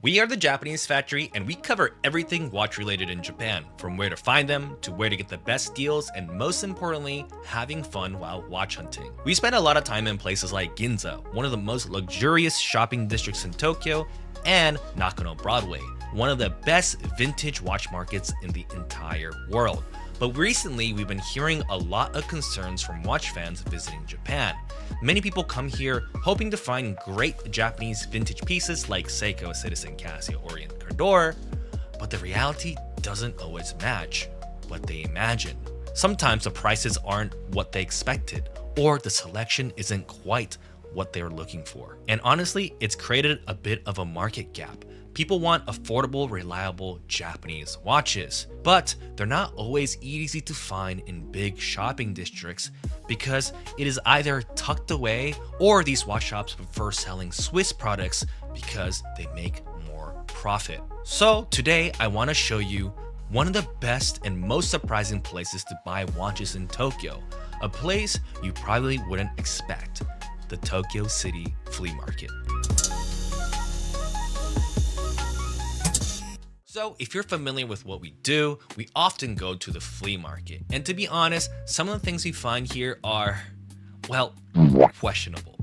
We are the Japanese Factory, and we cover everything watch related in Japan, from where to find them, to where to get the best deals, and most importantly, having fun while watch hunting. We spend a lot of time in places like Ginza, one of the most luxurious shopping districts in Tokyo, and Nakano Broadway, one of the best vintage watch markets in the entire world. But recently, we've been hearing a lot of concerns from watch fans visiting Japan. Many people come here hoping to find great Japanese vintage pieces like Seiko, Citizen, Casio, Orient, Cardor, but the reality doesn't always match what they imagine. Sometimes the prices aren't what they expected, or the selection isn't quite what they're looking for. And honestly, it's created a bit of a market gap. People want affordable, reliable Japanese watches, but they're not always easy to find in big shopping districts because it is either tucked away or these watch shops prefer selling Swiss products because they make more profit. So today I want to show you one of the best and most surprising places to buy watches in Tokyo, a place you probably wouldn't expect, the Tokyo City Flea Market. So if you're familiar with what we do, we often go to the flea market. And to be honest, some of the things we find here are, well, questionable.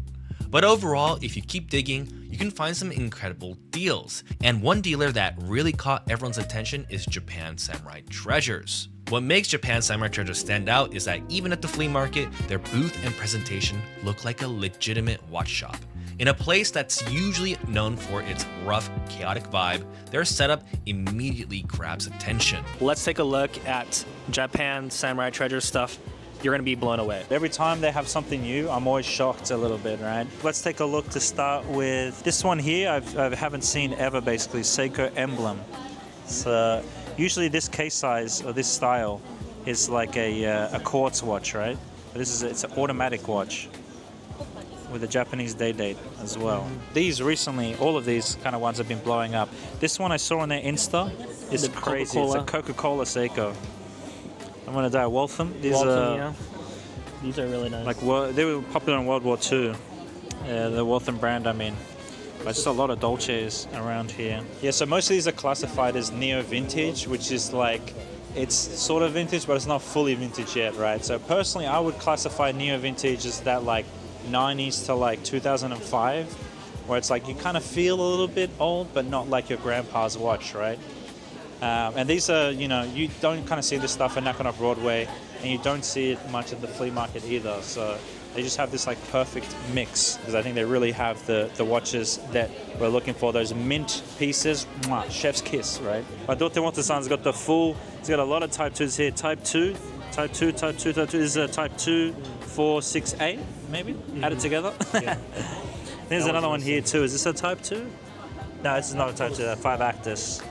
But overall, if you keep digging, you can find some incredible deals. And one dealer that really caught everyone's attention is Japan Samurai Treasures. What makes Japan Samurai Treasures stand out is that even at the flea market, their booth and presentation look like a legitimate watch shop. In a place that's usually known for its rough, chaotic vibe, their setup immediately grabs attention. Let's take a look at Japan Samurai Treasure stuff. You're gonna be blown away. Every time they have something new, I'm always shocked a little bit, right? Let's take a look to start with this one here. I haven't seen ever, basically, Seiko Emblem. So usually this case size or this style is like a quartz watch, right? But it's an automatic watch with a Japanese date as well. These recently, all of these kind of ones have been blowing up. This one I saw on their Insta is crazy. It's a Coca-Cola Seiko. I'm gonna die. Waltham. These are really nice. Like they were popular in World War II. The Waltham brand, I mean. There's just a lot of Dolces around here. Yeah, so most of these are classified as neo-vintage, which is like, it's sort of vintage, but it's not fully vintage yet, right? So personally, I would classify neo-vintage as that like 90s to like 2005, where it's like you kind of feel a little bit old, but not like your grandpa's watch, right? And these are, you don't kind of see this stuff in Nakano Broadway, and you don't see it much at the flea market either. So they just have this like perfect mix, because I think they really have the watches that we're looking for, those mint pieces. Mwah, chef's kiss, right? My Dotemoto-san's got the full, he's got a lot of Type 2s here. Type 2. This is a Type 2, 4, 6, 8, maybe? Added together. Yeah. There's another one here too. Is this a Type 2? No, this is not a Type 2, 5-actus.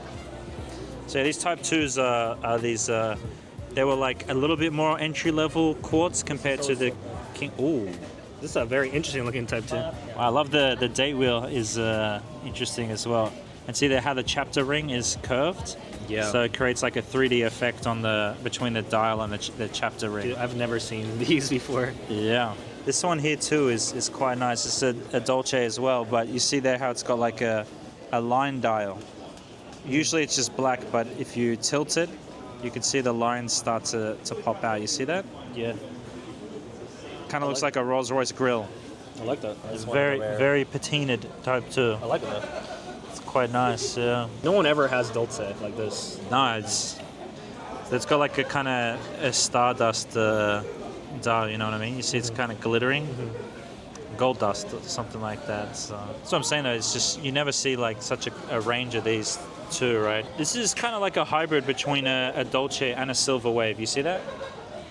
So yeah, these Type 2s are these, they were like a little bit more entry-level quartz compared to the King. Ooh. This is a very interesting looking Type 2. I love the date wheel is interesting as well. And see there how the chapter ring is curved? Yeah. So it creates like a 3D effect on between the dial and the chapter ring. Dude, I've never seen these before. Yeah. This one here too is quite nice. It's a Dolce as well, but you see there how it's got like a line dial. Usually it's just black, but if you tilt it, you can see the lines start to pop out. You see that? Yeah. Kind of looks like a Rolls Royce grill. I like that. It's very patinaed Type 2. I like it though. It's quite nice, yeah. No one ever has Dolce like this. No, it's got like a kind of a stardust dial, you know what I mean? You see it's kind of glittering. Gold dust or something like that. So that's what I'm saying though, it's just you never see like such a range of these two, right? This is kind of like a hybrid between a Dolce and a Silver Wave. You see that?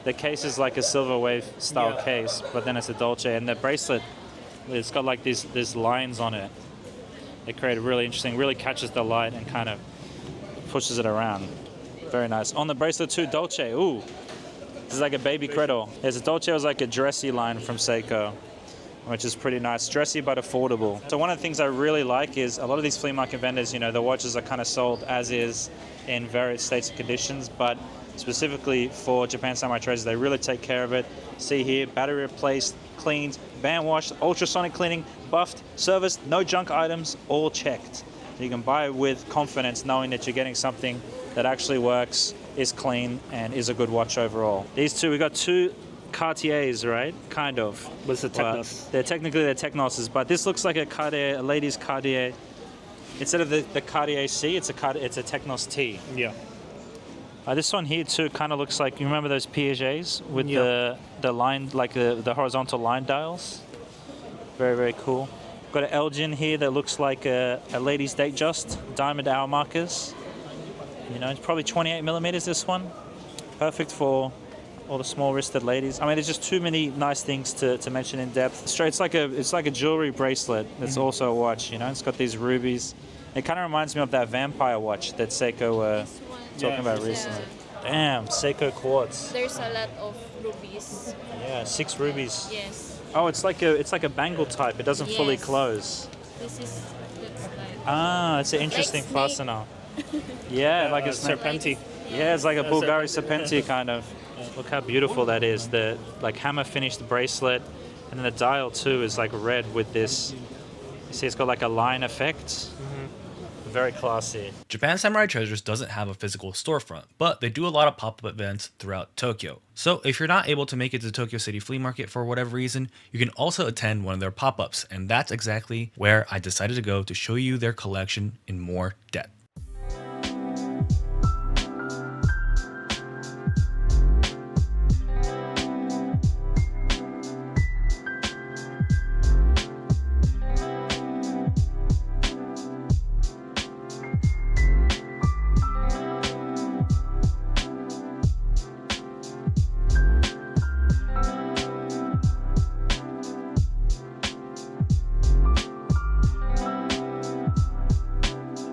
The case is like a Silver Wave style case, but then it's a Dolce, and the bracelet, it's got like these lines on it. They create a really interesting, really catches the light and kind of pushes it around. Very nice. On the bracelet too, Dolce. Ooh, this is like a baby cradle. There's a Dolce was like a dressy line from Seiko, which is pretty nice. Dressy but affordable. So one of the things I really like is a lot of these flea market vendors, the watches are kind of sold as is in various states and conditions, but specifically for Japan Samurai Treasures, they really take care of it. See here, battery replaced, cleaned, band washed, ultrasonic cleaning, buffed, serviced, no junk items, all checked. You can buy it with confidence, knowing that you're getting something that actually works, is clean, and is a good watch overall. These two, we got two Cartiers, right? Kind of. What's the Technos? They're Technoses, but this looks like a Cartier, a ladies' Cartier. Instead of the Cartier C, it's a Technos T. Yeah. This one here too kind of looks like, you remember those Piagets with the line, like the horizontal line dials? Very, very cool. Got an Elgin here that looks like a ladies' Datejust, diamond hour markers. You know, it's probably 28 millimeters, this one. Perfect for all the small-wristed ladies. I mean, there's just too many nice things to mention in depth. It's like a jewelry bracelet that's also a watch, you know? It's got these rubies. It kind of reminds me of that vampire watch that Seiko talking about recently. Damn, Seiko quartz. There's a lot of rubies. Yeah, 6 rubies. Yes. Oh, it's like a bangle type. It doesn't fully Yes. close. This is looks like Ah, it's an interesting snake. fastener. Yeah, like a Serpenti. Yeah, it's like a Bulgari Serpenti kind of. Look how beautiful that is. The like hammer finished bracelet, and then the dial too is like red with this. You see, it's got like a line effect. Very classy. Japan Samurai Treasures doesn't have a physical storefront, but they do a lot of pop-up events throughout Tokyo. So if you're not able to make it to Tokyo City Flea Market for whatever reason, you can also attend one of their pop-ups, and that's exactly where I decided to go to show you their collection in more depth.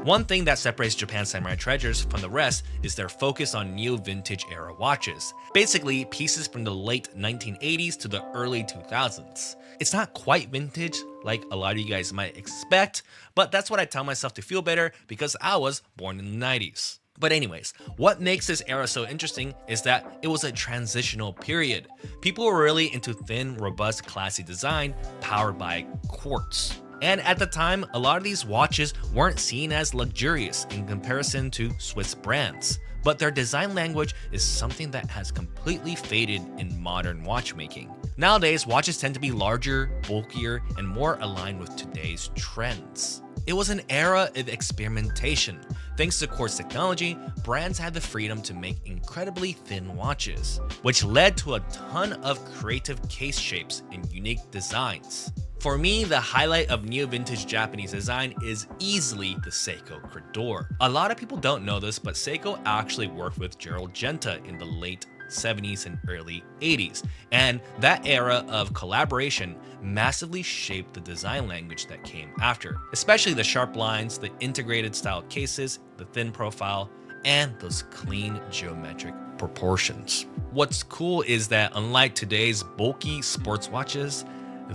One thing that separates Japan Samurai Treasures from the rest is their focus on neo-vintage era watches. Basically, pieces from the late 1980s to the early 2000s. It's not quite vintage like a lot of you guys might expect, but that's what I tell myself to feel better because I was born in the 90s. But anyways, what makes this era so interesting is that it was a transitional period. People were really into thin, robust, classy design powered by quartz. And at the time, a lot of these watches weren't seen as luxurious in comparison to Swiss brands. But their design language is something that has completely faded in modern watchmaking. Nowadays, watches tend to be larger, bulkier, and more aligned with today's trends. It was an era of experimentation. Thanks to quartz technology, brands had the freedom to make incredibly thin watches, which led to a ton of creative case shapes and unique designs. For me, the highlight of neo-vintage Japanese design is easily the Seiko Credor. A lot of people don't know this, but Seiko actually worked with Gerald Genta in the late 70s and early 80s, and that era of collaboration massively shaped the design language that came after, especially the sharp lines, the integrated style cases, the thin profile, and those clean geometric proportions. What's cool is that unlike today's bulky sports watches,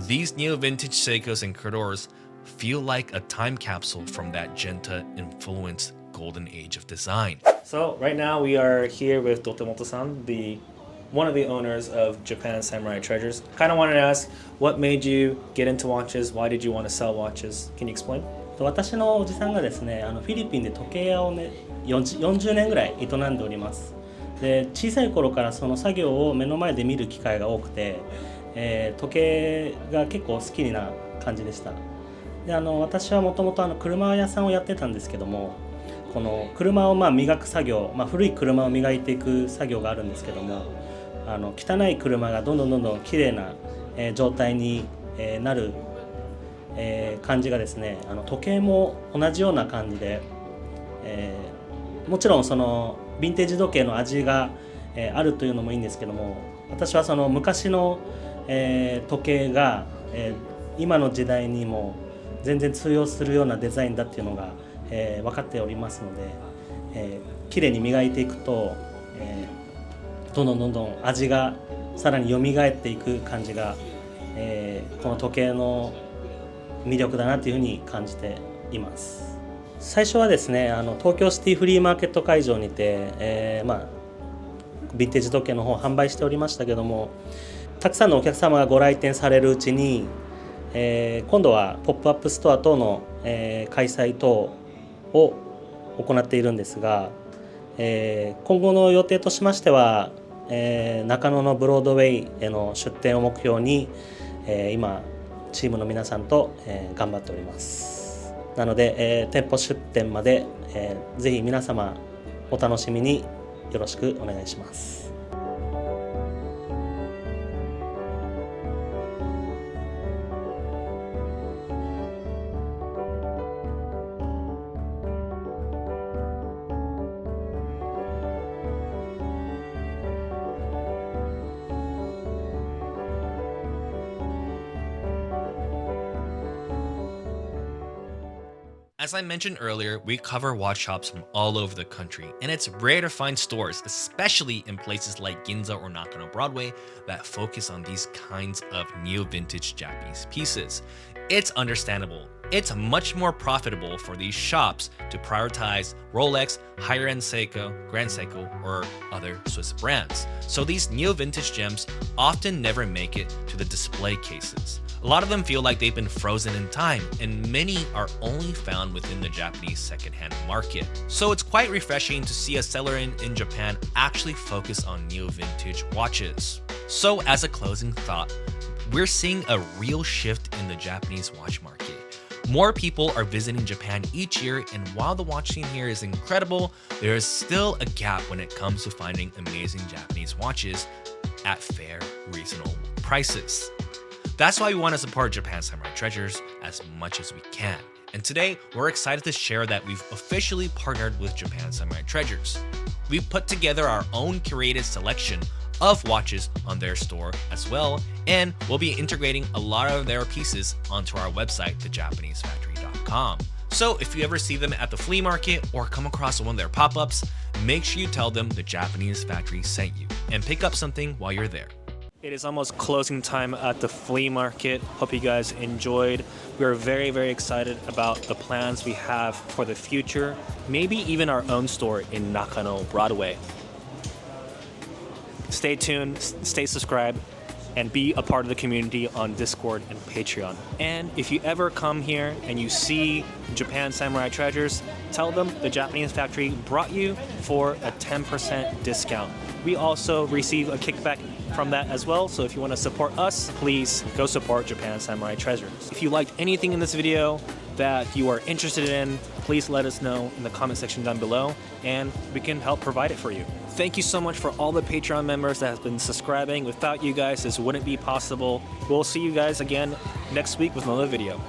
these neo-vintage Seikos and Credors feel like a time capsule from that Genta-influenced golden age of design. So right now we are here with Dotemoto-san, one of the owners of Japan Samurai Treasures. Kind of wanted to ask, what made you get into watches? Why did you want to sell watches? Can you explain? 私のおじさんがですね、フィリピンで時計屋をね、40年ぐらい営んでおります。で、小さい頃からその作業を目の前で見る機会が多くて、時計が結構好きな感じでした。で、私はもともと車屋さんをやってたんですけども、この車を磨く作業、古い車を磨いていく作業があるんですけども、汚い車がどんどん綺麗な状態になる感じがですね、時計も同じような感じで、もちろんそのヴィンテージ時計の味があるというのもいいんですけども、私はその昔の時計が今の時代にも全然通用するようなデザインだっていうのが分かっておりますので、綺麗に磨いていくと、どんどん味がさらに蘇っていく感じが、この時計の魅力だなというふうに感じています。最初はですね、東京シティフリーマーケット会場にて、ヴィンテージ時計の方を販売しておりましたけども、たくさんのお客様がご来店されるうちに、今度はポップアップストア等の、開催等を行っているんですが、今後の予定としましては、中野のブロードウェイへの出店を目標に、今チームの皆さんと、頑張っております。なので、店舗出店まで、ぜひ皆様お楽しみによろしくお願いします。As I mentioned earlier, we cover watch shops from all over the country, and it's rare to find stores, especially in places like Ginza or Nakano Broadway, that focus on these kinds of neo-vintage Japanese pieces. It's understandable. It's much more profitable for these shops to prioritize Rolex, higher-end Seiko, Grand Seiko, or other Swiss brands. So these neo-vintage gems often never make it to the display cases. A lot of them feel like they've been frozen in time, and many are only found within the Japanese secondhand market. So it's quite refreshing to see a seller in Japan actually focus on neo-vintage watches. So as a closing thought, we're seeing a real shift in the Japanese watch market. More people are visiting Japan each year, and while the watch scene here is incredible, there is still a gap when it comes to finding amazing Japanese watches at fair, reasonable prices. That's why we want to support Japan Samurai Treasures as much as we can. And today, we're excited to share that we've officially partnered with Japan Samurai Treasures. We've put together our own curated selection of watches on their store as well, and we'll be integrating a lot of their pieces onto our website, thejapanesefactory.com. So if you ever see them at the flea market or come across one of their pop-ups, make sure you tell them the Japanese Factory sent you and pick up something while you're there. It is almost closing time at the flea market. Hope you guys enjoyed. We are very, very excited about the plans we have for the future. Maybe even our own store in Nakano Broadway. Stay tuned, stay subscribed, and be a part of the community on Discord and Patreon. And if you ever come here and you see Japan Samurai Treasures, tell them the Japanese Factory brought you for a 10% discount. We also receive a kickback from that as well, so if you want to support us, please go support Japan Samurai Treasures. If you liked anything in this video that you are interested in, please let us know in the comment section down below, and we can help provide it for you. Thank you so much for all the Patreon members that have been subscribing. Without you guys, this wouldn't be possible. We'll see you guys again next week with another video.